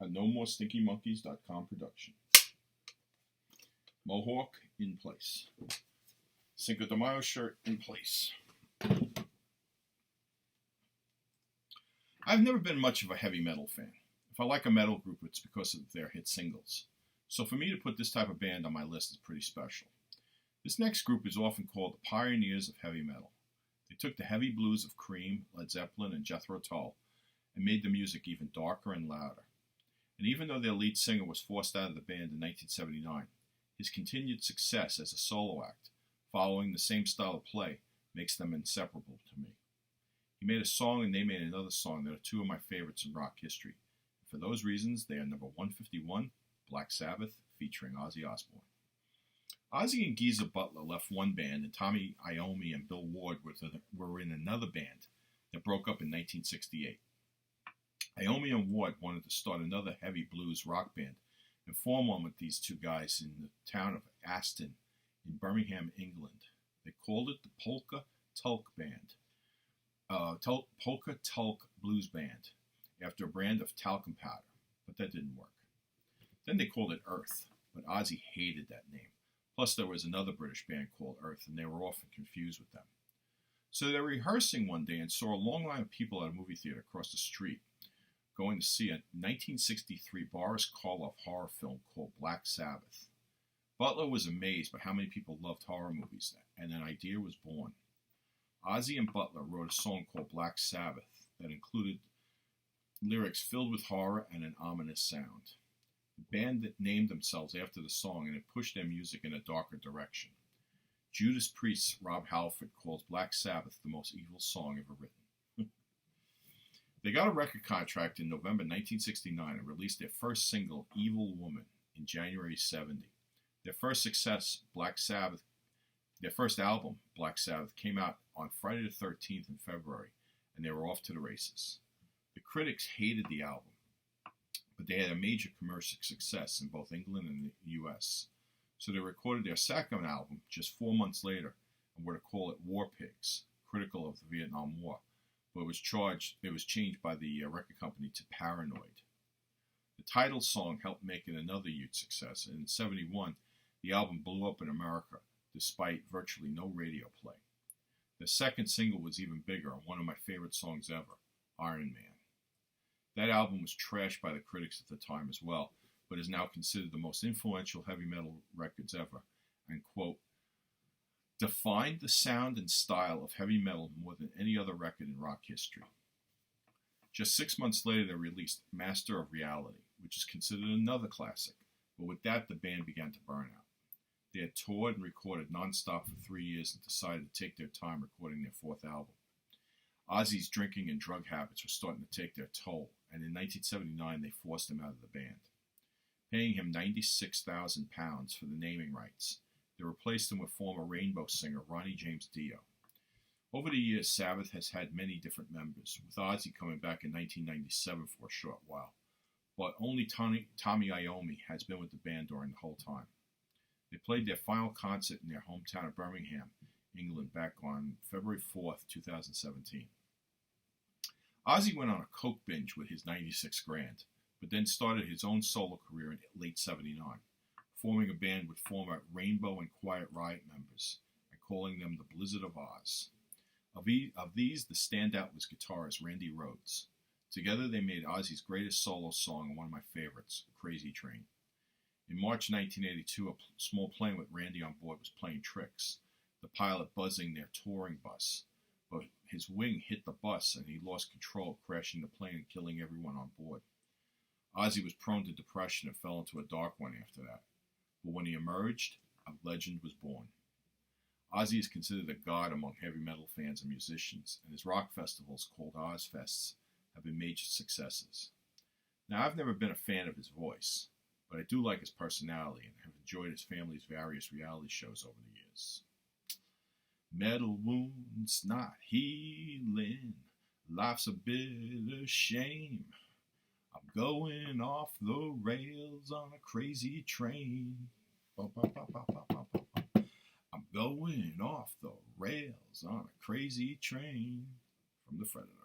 A NoMoreStinkyMonkeys.com production. Mohawk in place. Cinco de Mayo shirt in place. I've never been much of a heavy metal fan. If I like a metal group, it's because of their hit singles. So for me to put this type of band on my list is pretty special. This next group is often called the pioneers of heavy metal. They took the heavy blues of Cream, Led Zeppelin, and Jethro Tull and made the music even darker and louder. And even though their lead singer was forced out of the band in 1979, his continued success as a solo act, following the same style of play, makes them inseparable to me. He made a song and they made another song that are two of my favorites in rock history. For those reasons, they are number 151, Black Sabbath, featuring Ozzy Osbourne. Ozzy and Geezer Butler left one band, and Tommy Iommi and Bill Ward were in another band that broke up in 1968. Iommi and Ward wanted to start another heavy blues rock band and form one with these two guys in the town of Aston in Birmingham, England. They called it the Polka Tulk Band, Polka Tulk Blues Band, after a brand of talcum powder, but that didn't work. Then they called it Earth, but Ozzy hated that name. Plus there was another British band called Earth, and they were often confused with them. So they were rehearsing one day and saw a long line of people at a movie theater across the street going to see a 1963 Boris Karloff horror film called Black Sabbath. Butler was amazed by how many people loved horror movies, and an idea was born. Ozzy and Butler wrote a song called Black Sabbath that included lyrics filled with horror and an ominous sound. The band named themselves after the song, and it pushed their music in a darker direction. Judas Priest's Rob Halford calls Black Sabbath the most evil song ever written. They got a record contract in November 1969 and released their first single, Evil Woman, in January 70. Their first album, Black Sabbath, came out on Friday the 13th in February, and they were off to the races. The critics hated the album, but they had a major commercial success in both England and the US. So they recorded their second album just 4 months later and were to call it War Pigs, critical of the Vietnam War. But it was changed by the record company to Paranoid. The title song helped make it another huge success, and in 1971, the album blew up in America, despite virtually no radio play. The second single was even bigger, and one of my favorite songs ever, Iron Man. That album was trashed by the critics at the time as well, but is now considered the most influential heavy metal records ever, and, quote, defined the sound and style of heavy metal more than any other record in rock history. Just 6 months later, they released Master of Reality, which is considered another classic, but with that, the band began to burn out. They had toured and recorded nonstop for 3 years and decided to take their time recording their fourth album. Ozzy's drinking and drug habits were starting to take their toll, and in 1979, they forced him out of the band. Paying him £96,000 for the naming rights, they replaced him with former Rainbow singer Ronnie James Dio. Over the years, Sabbath has had many different members, with Ozzy coming back in 1997 for a short while, but only Tommy Iommi has been with the band during the whole time. They played their final concert in their hometown of Birmingham, England, back on February 4th, 2017. Ozzy went on a coke binge with his 96 grand, but then started his own solo career in late 79. Forming a band with former Rainbow and Quiet Riot members, and calling them the Blizzard of Oz. Of these, the standout was guitarist Randy Rhoads. Together they made Ozzy's greatest solo song and one of my favorites, Crazy Train. In March 1982, a small plane with Randy on board was playing tricks, the pilot buzzing their touring bus, but his wing hit the bus and he lost control, crashing the plane and killing everyone on board. Ozzy was prone to depression and fell into a dark one after that. But when he emerged, a legend was born. Ozzy is considered a god among heavy metal fans and musicians, and his rock festivals, called Ozfests, have been major successes. Now, I've never been a fan of his voice, but I do like his personality and have enjoyed his family's various reality shows over the years. Metal wounds not healing, life's a bitter shame. I'm going off the rails on a crazy train. I'm going off the rails on a crazy train. From the Freditor.